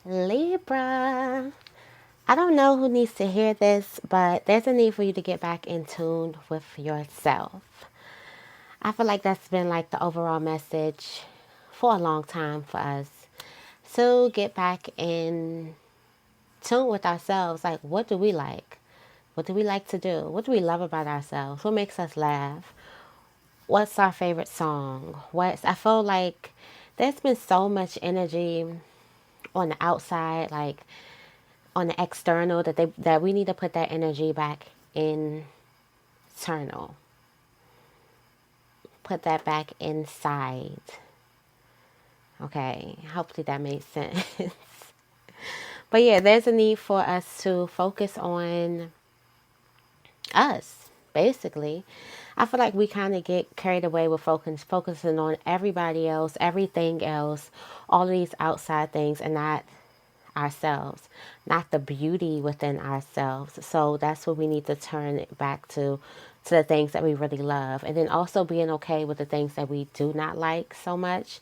Libra. I don't know who needs to hear this, but there's a need for you to get back in tune with yourself. I feel like that's been like the overall message for a long time for us. So get back in tune with ourselves. Like, what do we like? What do we like to do? What do we love about ourselves? What makes us laugh? What's our favorite song? I feel like there's been so much energy on the outside, like on the external, that we need to put that energy back internal. Put that back inside. Okay, hopefully that makes sense. But yeah, there's a need for us to focus on us, basically. I feel like we kind of get carried away with focusing on everybody else, everything else, all of these outside things, and not ourselves, not the beauty within ourselves. So that's what we need to turn it back to the things that we really love. And then also being okay with the things that we do not like so much,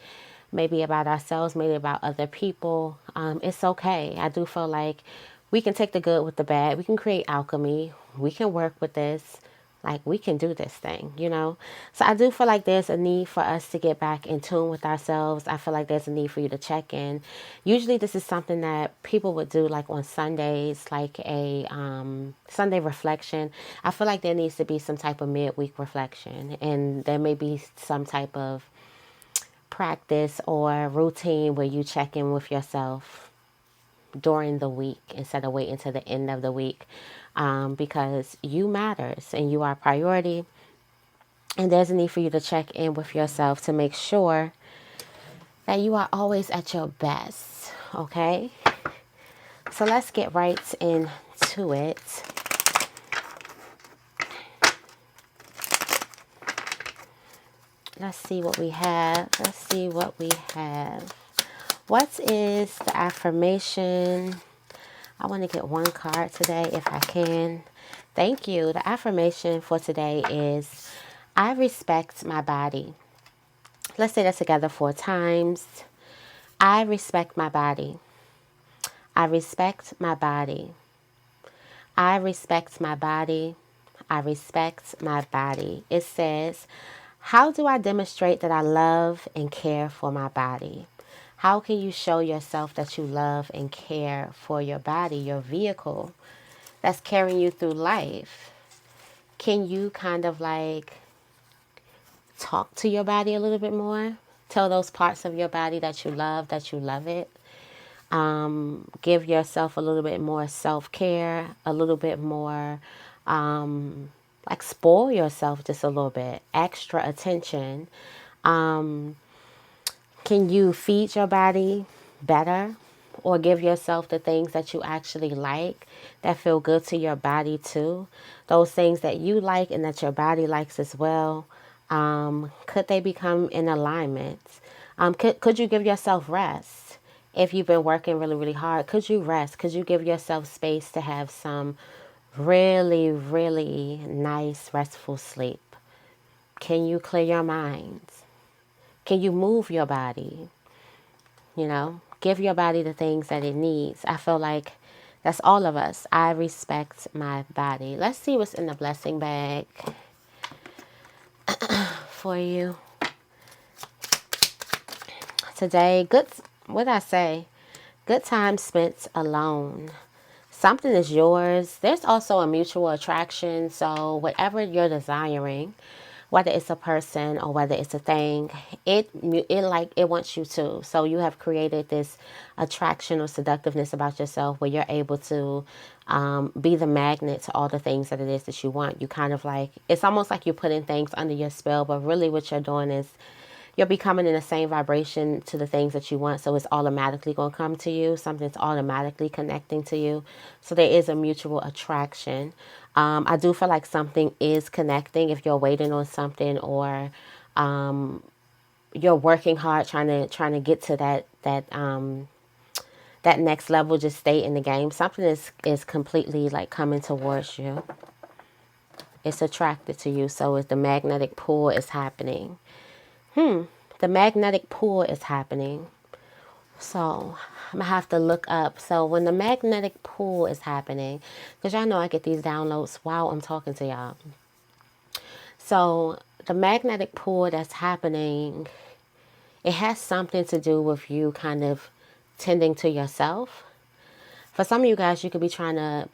maybe about ourselves, maybe about other people. It's okay. I do feel like we can take the good with the bad. We can create alchemy. We can work with this. Like, we can do this thing, you know? So I do feel like there's a need for us to get back in tune with ourselves. I feel like there's a need for you to check in. Usually this is something that people would do like on Sundays, like a Sunday reflection. I feel like there needs to be some type of midweek reflection. And there may be some type of practice or routine where you check in with yourself during the week instead of waiting to the end of the week, because you matters and you are a priority, and there's a need for you to check in with yourself to make sure that you are always at your best. Okay, so let's get right into it. Let's see what we have. What is the affirmation? I want to get one card today if I can. Thank you. The affirmation for today is, I respect my body. Let's say that together 4 times. I respect my body. I respect my body. I respect my body. I respect my body. It says, how do I demonstrate that I love and care for my body? How can you show yourself that you love and care for your body, your vehicle that's carrying you through life? Can you kind of like talk to your body a little bit more? Tell those parts of your body that you love it. Give yourself a little bit more self-care, a little bit more, like spoil yourself just a little bit, extra attention. Can you feed your body better, or give yourself the things that you actually like that feel good to your body too? Those things that you like and that your body likes as well. Could they become in alignment? Could you give yourself rest? If you've been working really, really hard, could you rest? Could you give yourself space to have some really, really nice, restful sleep? Can you clear your mind? Can you move your body? You know, give your body the things that it needs. I feel like that's all of us. I respect my body. Let's see what's in the blessing bag for you today. What did I say? Good time spent alone. Something is yours. There's also a mutual attraction. So whatever you're desiring, whether it's a person or whether it's a thing, it wants you to. So you have created this attraction or seductiveness about yourself where you're able to be the magnet to all the things that it is that you want. You kind of like, it's almost like you're putting things under your spell, but really what you're doing is you're becoming in the same vibration to the things that you want. So it's automatically going to come to you. Something's automatically connecting to you. So there is a mutual attraction. I do feel like something is connecting if you're waiting on something, or you're working hard trying to get to that next level. Just stay in the game. Something is completely like coming towards you. It's attracted to you. So the magnetic pull is happening. The magnetic pull is happening. So I'm going to have to look up. So when the magnetic pull is happening, because y'all know I get these downloads while I'm talking to y'all. So the magnetic pull that's happening, it has something to do with you kind of tending to yourself. For some of you guys, you could be trying to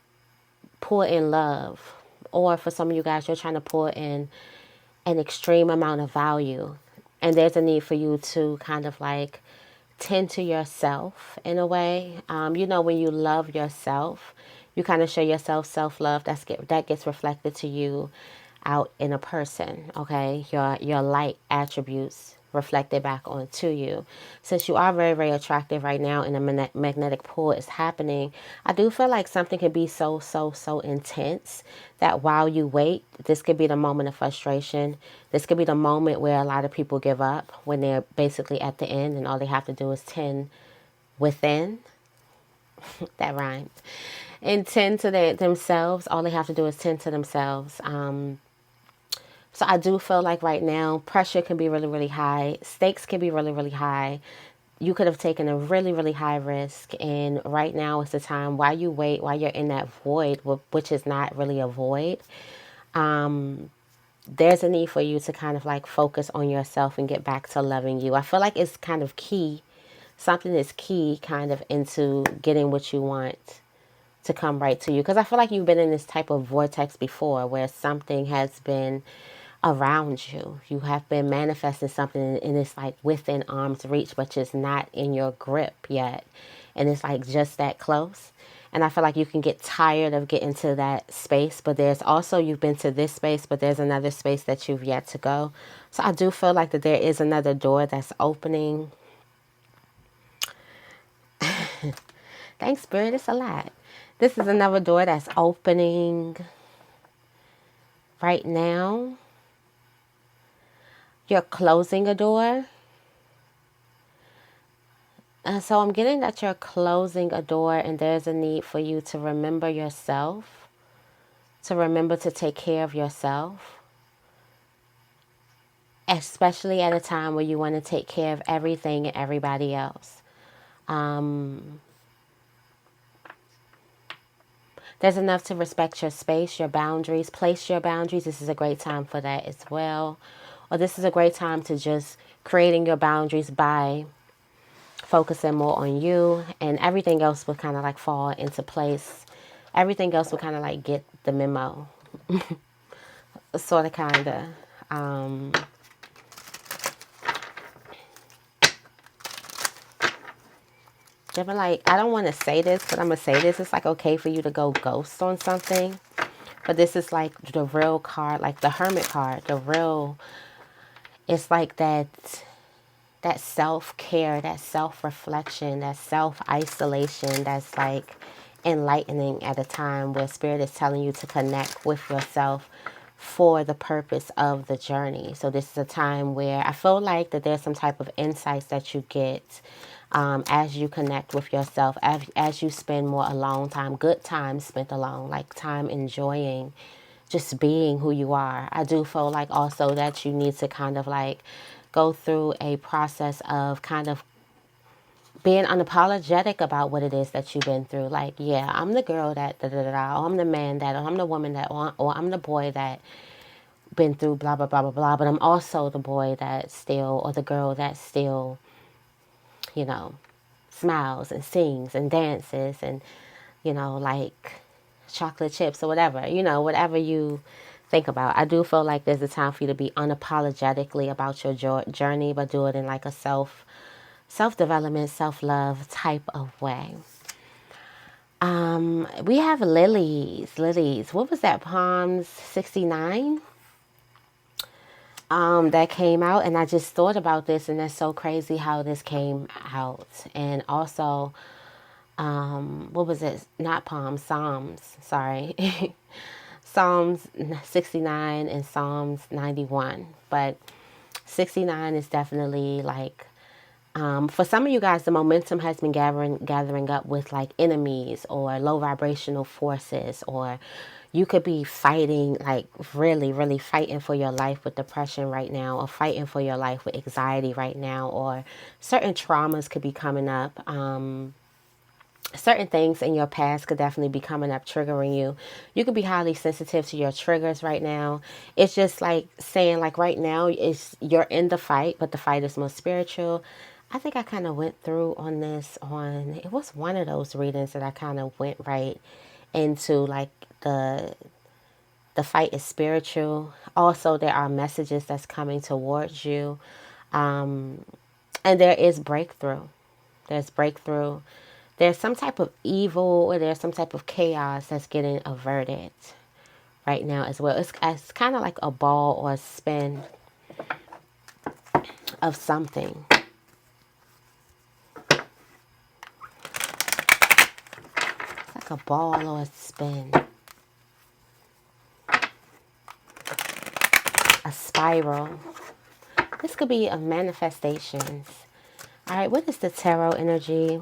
pour in love. Or for some of you guys, you're trying to pour in an extreme amount of value. And there's a need for you to kind of like tend to yourself in a way. You know, when you love yourself, you kind of show yourself self-love. That gets reflected to you out in a person, okay? Your light attributes reflected back onto you. Since you are very, very attractive right now and the magnetic pull is happening, I do feel like something could be so, so, so intense that while you wait, this could be the moment of frustration. This could be the moment where a lot of people give up when they're basically at the end and all they have to do is tend within. That rhymes. And tend to themselves. All they have to do is tend to themselves. So I do feel like right now, pressure can be really, really high. Stakes can be really, really high. You could have taken a really, really high risk. And right now is the time while you wait, while you're in that void, which is not really a void. There's a need for you to kind of like focus on yourself and get back to loving you. I feel like it's kind of key. Something is key kind of into getting what you want to come right to you. Because I feel like you've been in this type of vortex before where something has been around you. You have been manifesting something and it's like within arm's reach, but it's not in your grip yet. And it's like just that close. And I feel like you can get tired of getting to that space, but there's also, you've been to this space, but there's another space that you've yet to go. So I do feel like that there is another door that's opening. Thanks, Spirit. It's a lot. This is another door that's opening right now. You're closing a door. So I'm getting that you're closing a door and there's a need for you to remember yourself, to remember to take care of yourself, especially at a time where you want to take care of everything and everybody else. There's enough to respect your space, your boundaries, place your boundaries. This is a great time for that as well. Or this is a great time to just creating your boundaries by focusing more on you, and everything else will kind of like fall into place. Everything else will kind of like get the memo. Sort of, kind of. Different, like, I don't want to say this, but I'm going to say this. It's like okay for you to go ghost on something. But this is like the real card, like the Hermit card. The real, it's like that self-care, that self-reflection, that self-isolation that's like enlightening at a time where Spirit is telling you to connect with yourself for the purpose of the journey. So this is a time where I feel like that there's some type of insights that you get as you connect with yourself, as you spend more alone time, good time spent alone, like time enjoying just being who you are. I do feel like also that you need to kind of like go through a process of kind of being unapologetic about what it is that you've been through. Like, yeah, I'm the girl that or I'm the man that, or I'm the woman that, or I'm the boy that been through blah, blah, blah, blah, blah. But I'm also the boy that still, or the girl that still, you know, smiles and sings and dances and, you know, like chocolate chips or whatever, you know, whatever you think about. I do feel like there's a time for you to be unapologetically about your journey, but do it in like a self-development, self-love type of way. We have lilies. What was that? Palms 69? That came out, and I just thought about this, and that's so crazy how this came out. And also, what was it? Not Palms, Psalms. Sorry. Psalms 69 and Psalms 91. But 69 is definitely like For some of you guys, the momentum has been gathering up with like enemies or low vibrational forces, or you could be fighting, like really, really fighting for your life with depression right now, or fighting for your life with anxiety right now, or certain traumas could be coming up. Certain things in your past could definitely be coming up, triggering you. You could be highly sensitive to your triggers right now. It's just like saying, like right now, you're in the fight, but the fight is more spiritual. I think I kind of went through on this it was one of those readings that I kind of went right into, like the fight is spiritual. Also, there are messages that's coming towards you, and there is breakthrough. There's breakthrough. There's some type of evil, or there's some type of chaos that's getting averted right now as well. It's kind of like a ball or a spin of something. It's like a ball or a spin. A spiral. This could be a manifestations. All right, what is the tarot energy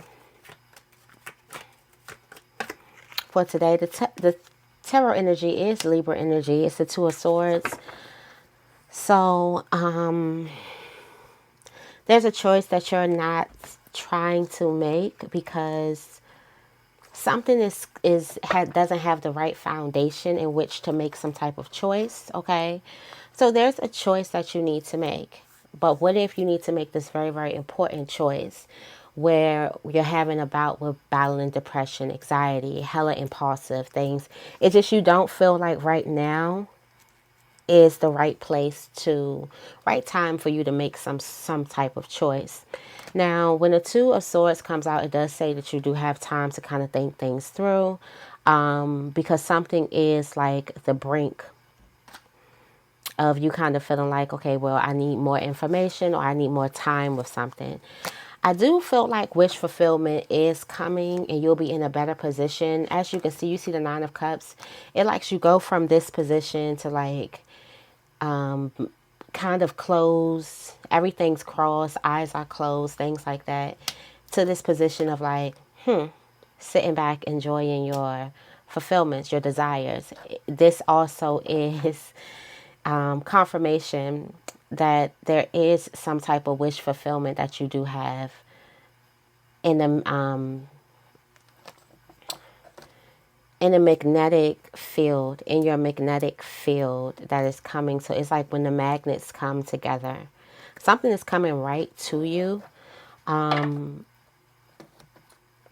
for today? The tarot energy is Libra energy. It's the Two of Swords. So, there's a choice that you're not trying to make because something doesn't have the right foundation in which to make some type of choice, okay? So there's a choice that you need to make. But what if you need to make this very, very important choice where you're having a bout with battling depression, anxiety, hella impulsive things. It's just you don't feel like right now is the right time for you to make some type of choice. Now, when the Two of Swords comes out, it does say that you do have time to kind of think things through, because something is like the brink of you kind of feeling like, okay, well, I need more information, or I need more time with something. I do feel like wish fulfillment is coming, and you'll be in a better position. As you can see, you see the Nine of Cups. It likes you go from this position to like kind of close, everything's crossed, eyes are closed, things like that, to this position of like, sitting back, enjoying your fulfillments, your desires. This also is confirmation that there is some type of wish fulfillment that you do have in a magnetic field, in your magnetic field that is coming. So it's like when the magnets come together, something is coming right to you. And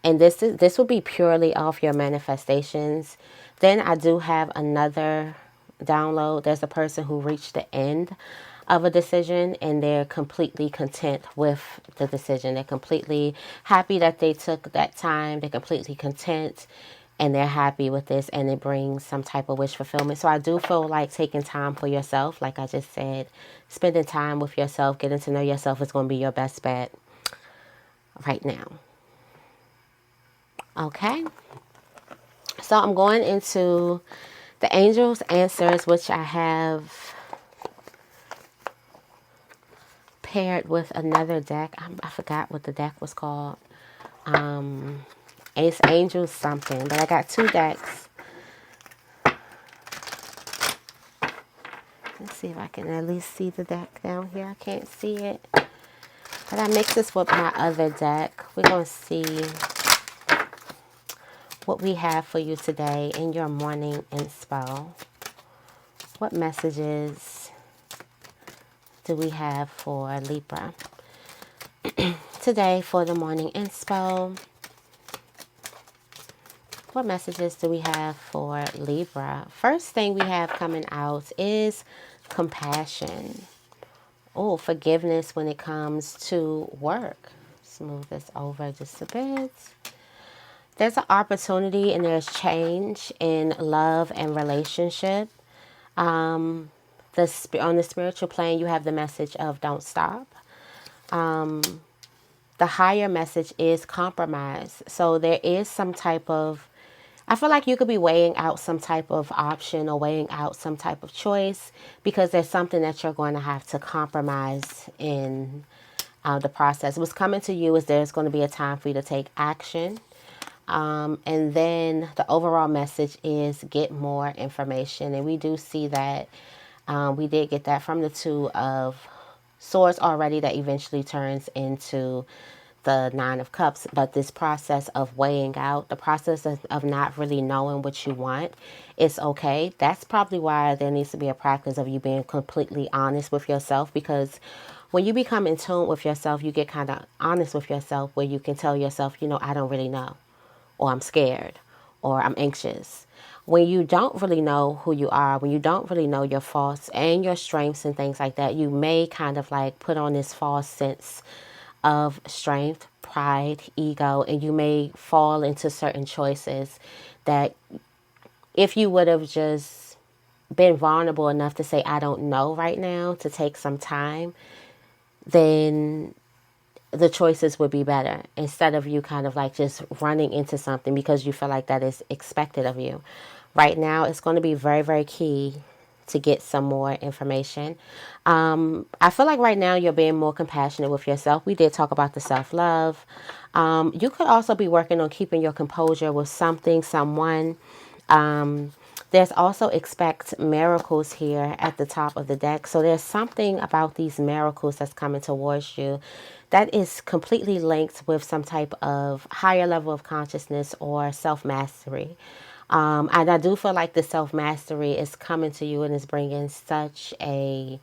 this will be purely off your manifestations. Then I do have another download. There's a person who reached the end of a decision and they're completely content with the decision. They're completely happy that they took that time. They're completely content and they're happy with this, and it brings some type of wish fulfillment. So I do feel like taking time for yourself, like I just said, spending time with yourself, getting to know yourself is going to be your best bet right now. Okay, so I'm going into the angels' answers, which I have paired with another deck. I forgot what the deck was called. It's angels something, but I got two decks. Let's see if I can at least see the deck down here. I can't see it, but I mixed this with my other deck. We're going to see what we have for you today in your morning inspo. What messages do we have for Libra today for the morning inspo? What messages do we have for Libra? First thing we have coming out is compassion. Oh, forgiveness when it comes to work. Let's move this over just a bit. There's an opportunity and there's change in love and relationship. On the spiritual plane, you have the message of don't stop. The higher message is compromise. So there is some type of, I feel like you could be weighing out some type of option or weighing out some type of choice because there's something that you're going to have to compromise in the process. What's coming to you is there's going to be a time for you to take action. And then the overall message is get more information. And we do see that we did get that from the Two of Swords already, that eventually turns into the Nine of Cups. But this process of weighing out, the process of not really knowing what you want, it's okay. That's probably why there needs to be a practice of you being completely honest with yourself, because when you become in tune with yourself, you get kind of honest with yourself, where you can tell yourself, I don't really know, or I'm scared, or I'm anxious. When you don't really know who you are, when you don't really know your faults and your strengths and things like that, you may kind of like put on this false sense of strength, pride, ego, and you may fall into certain choices that if you would have just been vulnerable enough to say, I don't know right now, to take some time, then the choices would be better, instead of you kind of like just running into something because you feel like that is expected of you. Right now, it's going to be very, very key to get some more information. I feel like right now you're being more compassionate with yourself. We did talk about the self-love. You could also be working on keeping your composure with something, someone. There's also expect miracles here at the top of the deck. So there's something about these miracles that's coming towards you that is completely linked with some type of higher level of consciousness or self-mastery. And I do feel like the self-mastery is coming to you and is bringing such a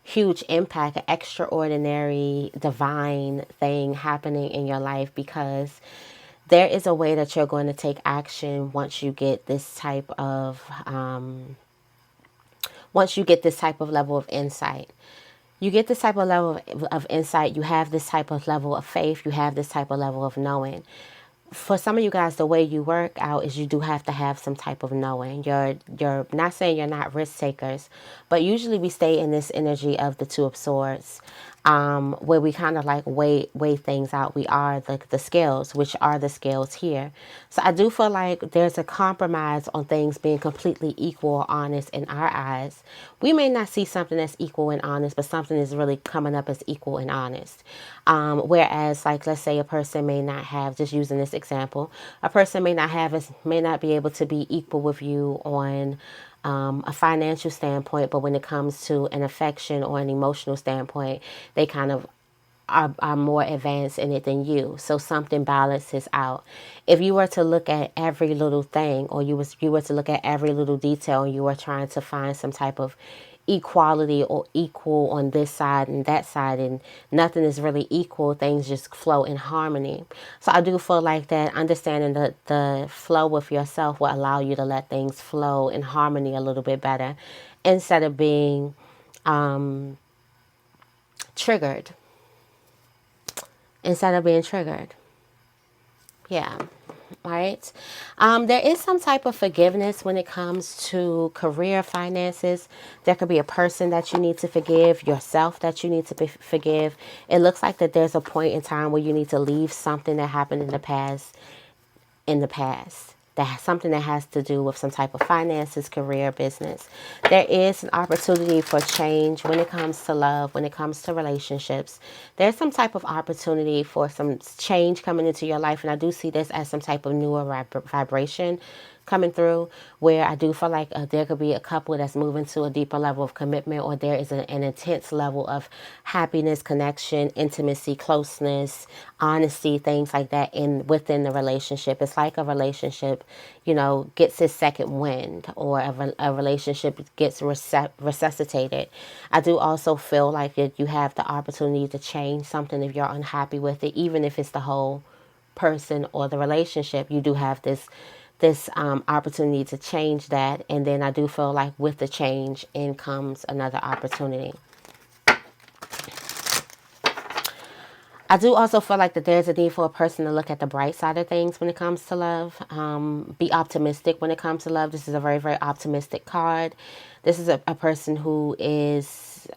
huge impact, an extraordinary, divine thing happening in your life, because there is a way that you're going to take action once you get this type of level of insight. You get this type of level of insight, you have this type of level of faith, you have this type of level of knowing. For some of you guys, the way you work out is you do have to have some type of knowing. You're not saying you're not risk takers, but usually we stay in this energy of the Two of Swords, where we kind of like weigh things out. We are the scales, which are the scales here. So I do feel like there's a compromise on things being completely equal or honest in our eyes. We may not see something that's equal and honest, but something is really coming up as equal and honest. Whereas, like, let's say a person may not have, just using this example, a person may not be able to be equal with you on a financial standpoint, but when it comes to an affection or an emotional standpoint, they kind of are more advanced in it than you. So something balances out. If you were to look at every little thing, or you were to look at every little detail, and you were trying to find some type of equality or equal on this side and that side, and nothing is really equal, things just flow in harmony. So I do feel like that understanding the flow with yourself will allow you to let things flow in harmony a little bit better, instead of being triggered. Yeah. All right. There is some type of forgiveness when it comes to career finances. There could be a person that you need to forgive, yourself that you need to forgive. It looks like that there's a point in time where you need to leave something that happened in the past. That's something that has to do with some type of finances, career, business. There is an opportunity for change when it comes to love, when it comes to relationships. There's some type of opportunity for some change coming into your life, and I do see this as some type of newer vibration coming through, where I do feel like there could be a couple that's moving to a deeper level of commitment, or there is an intense level of happiness, connection, intimacy, closeness, honesty, things like that within the relationship. It's like a relationship, gets its second wind, or a relationship gets resuscitated. I do also feel like that you have the opportunity to change something if you're unhappy with it, even if it's the whole person or the relationship. You do have this opportunity to change that. And then I do feel like with the change in comes another opportunity. I do also feel like that there's a need for a person to look at the bright side of things when it comes to love. Be optimistic when it comes to love. This is a very, very optimistic card. This is a person who is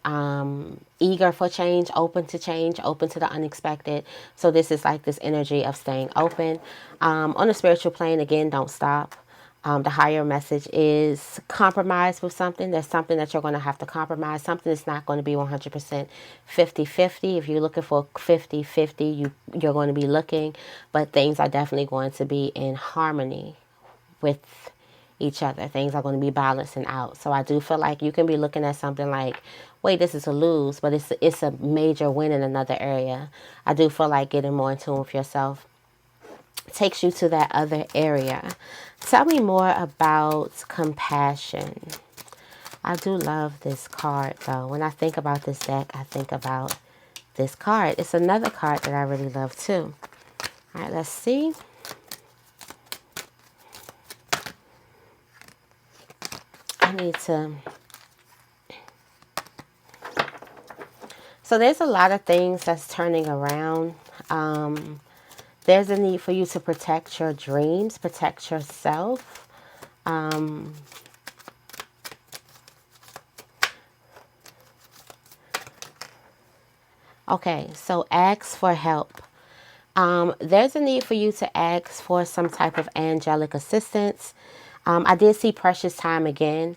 eager for change, open to change, open to the unexpected. So this is like this energy of staying open. On a spiritual plane, again, don't stop. The higher message is compromise with something. There's something that you're going to have to compromise. Something that's not going to be 100% 50-50. If you're looking for 50-50, you're going to be looking. But things are definitely going to be in harmony with each other. Things are going to be balancing out. So I do feel like you can be looking at something like, wait, this is a lose, but it's a major win in another area. I do feel like getting more in tune with yourself takes you to that other area. Tell me more about compassion. I do love this card though. When I think about this deck, I think about this card. It's another card that I really love too. All right, let's see. I need to... So there's a lot of things that's turning around. There's a need for you to protect your dreams, protect yourself. Okay, so ask for help. There's a need for you to ask for some type of angelic assistance. I did see precious time again,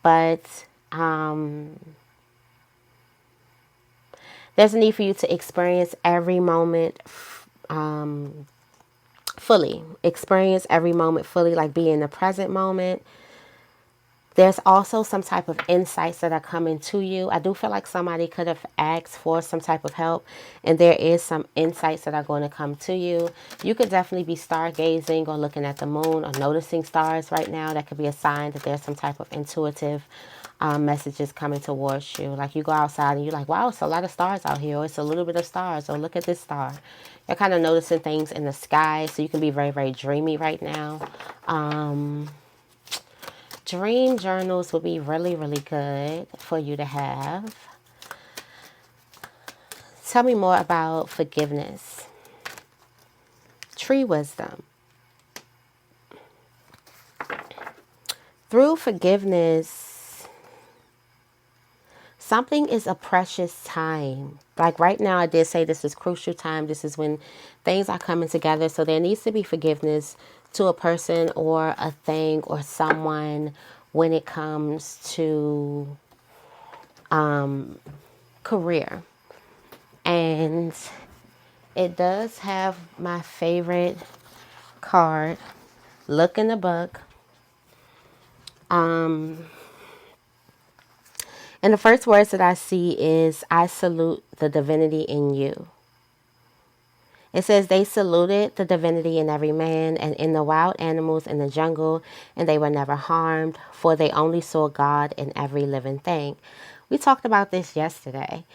but there's a need for you to experience every moment fully. Experience every moment fully, like be in the present moment. There's also some type of insights that are coming to you. I do feel like somebody could have asked for some type of help, and there is some insights that are going to come to you. You could definitely be stargazing or looking at the moon or noticing stars right now. That could be a sign that there's some type of intuitive messages coming towards you. Like you go outside and you're like, wow, it's a lot of stars out here, or it's a little bit of stars, or look at this star. You're kind of noticing things in the sky, so you can be very, very dreamy right now. Dream journals would be really, really good for you to have. Tell me more about forgiveness. Tree wisdom. Through forgiveness, something is a precious time. Like right now, I did say this is crucial time. This is when things are coming together. So there needs to be forgiveness to a person or a thing or someone when it comes to career. And it does have my favorite card. Look in the book. And the first words that I see is, I salute the divinity in you. It says they saluted the divinity in every man and in the wild animals in the jungle, and they were never harmed, for they only saw God in every living thing. We talked about this yesterday.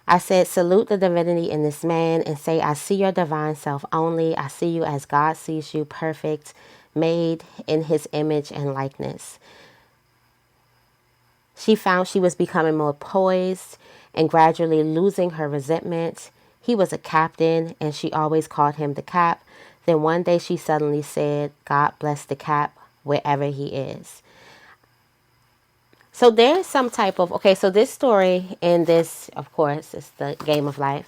I said, salute the divinity in this man and say, I see your divine self only. I see you as God sees you, perfect, made in his image and likeness. She found she was becoming more poised and gradually losing her resentment. He was a captain, and she always called him the Cap. Then one day she suddenly said, God bless the Cap wherever he is. So there's some type of, okay, so this story, and this, of course, is the game of life.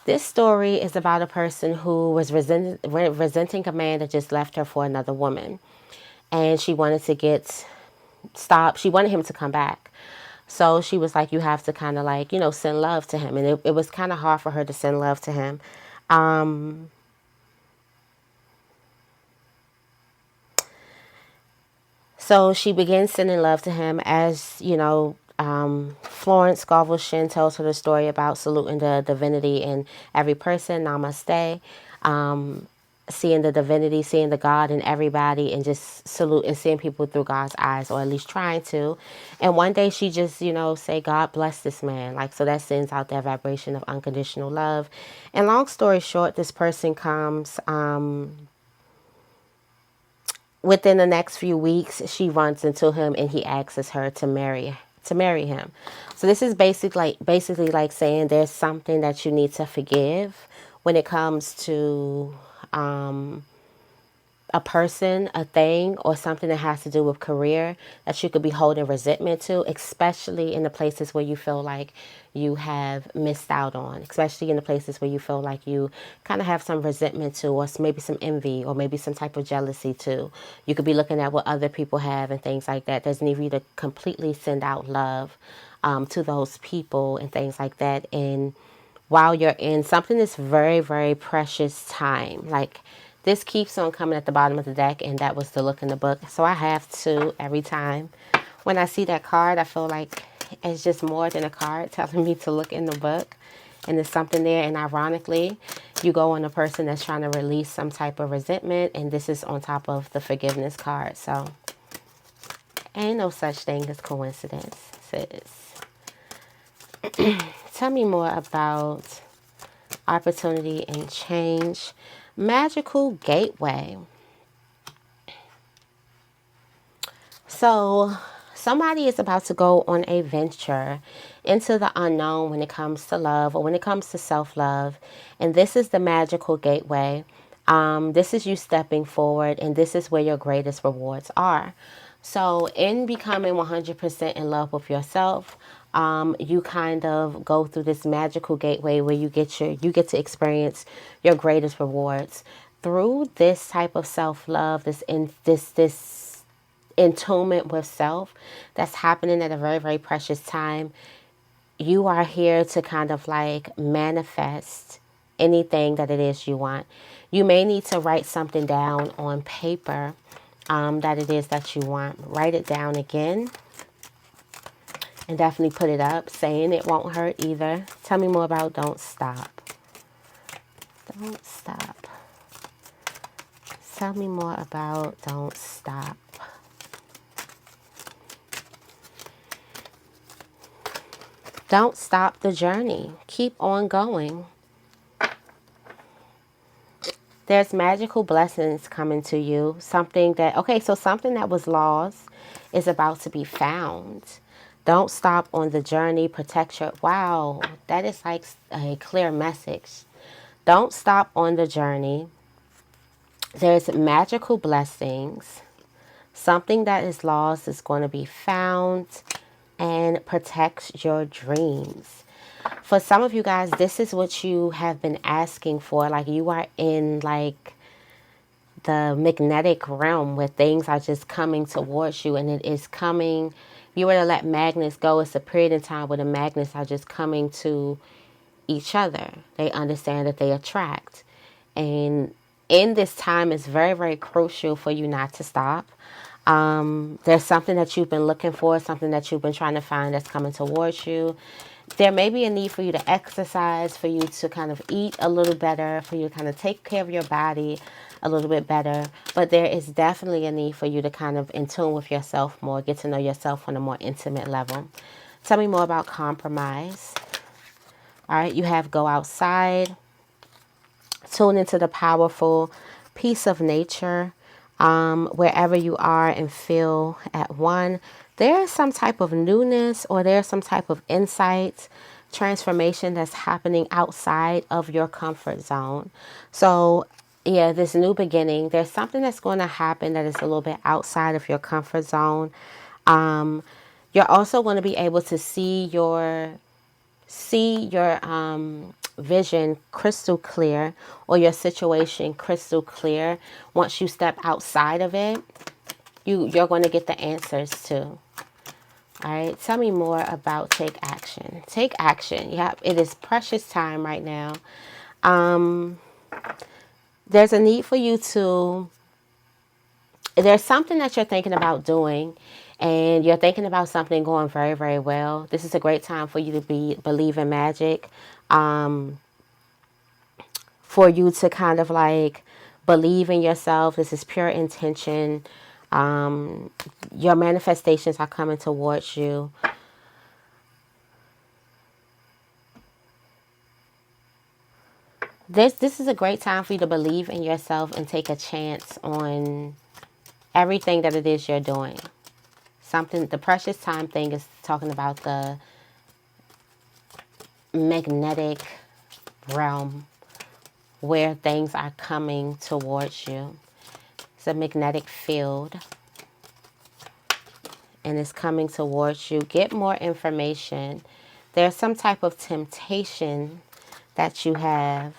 This story is about a person who was resenting a man that just left her for another woman. And she wanted to stop. She wanted him to come back. So she was like, you have to kind of like, send love to him. And it was kind of hard for her to send love to him. So she begins sending love to him as, Florence Scovel Shin tells her the story about saluting the divinity in every person, namaste. Seeing the divinity, seeing the God in everybody, and just salute and seeing people through God's eyes, or at least trying to. And one day she just, say, God bless this man. Like, so that sends out that vibration of unconditional love. And long story short, this person comes, within the next few weeks, she runs into him and he asks her to marry him. So this is basically like saying there's something that you need to forgive when it comes to a person, a thing, or something that has to do with career that you could be holding resentment to, especially in the places where you feel like you have missed out on, especially in the places where you feel like you kind of have some resentment to, or maybe some envy, or maybe some type of jealousy too. You could be looking at what other people have and things like that. There's a need for you to completely send out love to those people and things like that. And while you're in something that's very, very precious time, like this keeps on coming at the bottom of the deck, and that was the look in the book. So I have to, every time when I see that card, I feel like it's just more than a card telling me to look in the book, and there's something there. And ironically, you go on a person that's trying to release some type of resentment, and this is on top of the forgiveness card. So ain't no such thing as coincidence, sis. Tell me more about opportunity and change. Magical gateway. So somebody is about to go on a venture into the unknown when it comes to love, or when it comes to self-love. And this is the magical gateway. This is you stepping forward, and this is where your greatest rewards are. So in becoming 100% in love with yourself, you kind of go through this magical gateway where you get to experience your greatest rewards through this type of self-love, this entombment with self that's happening at a very, very precious time. You are here to kind of like manifest anything that it is you want. You may need to write something down on paper that it is that you want. Write it down again and definitely put it up. Saying it won't hurt either. Tell me more about don't stop. Don't stop. Tell me more about don't stop. Don't stop the journey. Keep on going. There's magical blessings coming to you. Something that was lost is about to be found. Don't stop on the journey. Protect your... Wow, that is like a clear message. Don't stop on the journey. There's magical blessings. Something that is lost is going to be found, and protect your dreams. For some of you guys, this is what you have been asking for. Like you are in like the magnetic realm where things are just coming towards you, and it is coming. You were to let magnets go. It's a period in time where the magnets are just coming to each other. They understand that they attract. And in this time, it's very, very crucial for you not to stop. There's something that you've been looking for, something that you've been trying to find that's coming towards you. There may be a need for you to exercise, for you to kind of eat a little better, for you to kind of take care of your body a little bit better. But there is definitely a need for you to kind of in tune with yourself more, get to know yourself on a more intimate level. Tell me more about compromise. All right, you have go outside, tune into the powerful peace of nature. Wherever you are, and feel at one. There's some type of newness, or there's some type of insight, transformation that's happening outside of your comfort zone. So yeah, this new beginning, there's something that's going to happen that is a little bit outside of your comfort zone. You're also going to be able to see your vision crystal clear, or your situation crystal clear. Once you step outside of it, you're going to get the answers too. All right, tell me more about take action. Take action. Yep, it is precious time right now. There's a need for you to... There's something that you're thinking about doing, and you're thinking about something going very, very well. This is a great time for you to believe in magic. For you to kind of like believe in yourself. This is pure intention. Your manifestations are coming towards you. This is a great time for you to believe in yourself and take a chance on everything that it is you're doing. The precious time thing is talking about the magnetic realm where things are coming towards you. It's a magnetic field. And it's coming towards you. Get more information. There's some type of temptation that you have.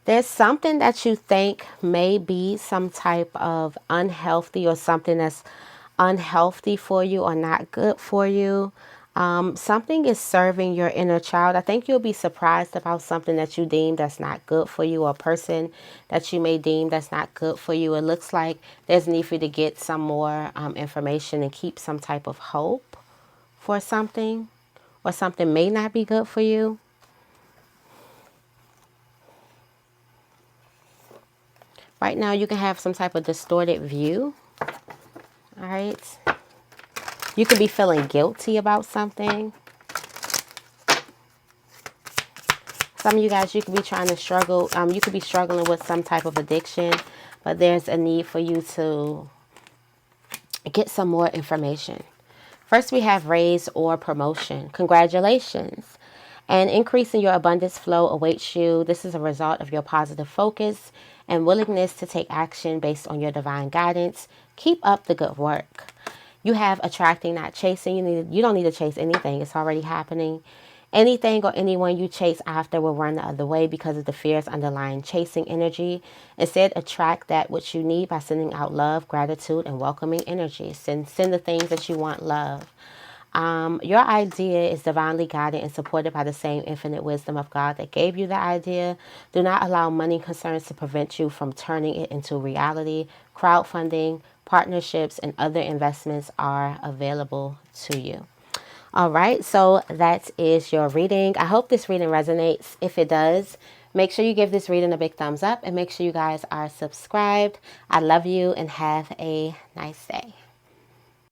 There's something that you think may be some type of unhealthy or something that's unhealthy for you or not good for you. Something is serving your inner child. I think you'll be surprised about something that you deem that's not good for you, or a person that you may deem that's not good for you. It looks like there's need for you to get some more information and keep some type of hope for something, or something may not be good for you. Right now, you can have some type of distorted view. All right. You could be feeling guilty about something. Some of you guys, you could be trying to struggle. You could be struggling with some type of addiction, but there's a need for you to get some more information. First, we have raise or promotion. Congratulations. An increase in your abundance flow awaits you. This is a result of your positive focus and willingness to take action based on your divine guidance. Keep up the good work. You have attracting, not chasing. You don't need to chase anything. It's already happening. Anything or anyone you chase after will run the other way because of the fears underlying chasing energy. Instead, attract that which you need by sending out love, gratitude, and welcoming energy. Send the things that you want, love. Your idea is divinely guided and supported by the same infinite wisdom of God that gave you the idea. Do not allow money concerns to prevent you from turning it into reality. Crowdfunding, partnerships, and other investments are available to you. All right, so that is your reading. I hope this reading resonates. If it does, make sure you give this reading a big thumbs up and make sure you guys are subscribed. I love you and have a nice day.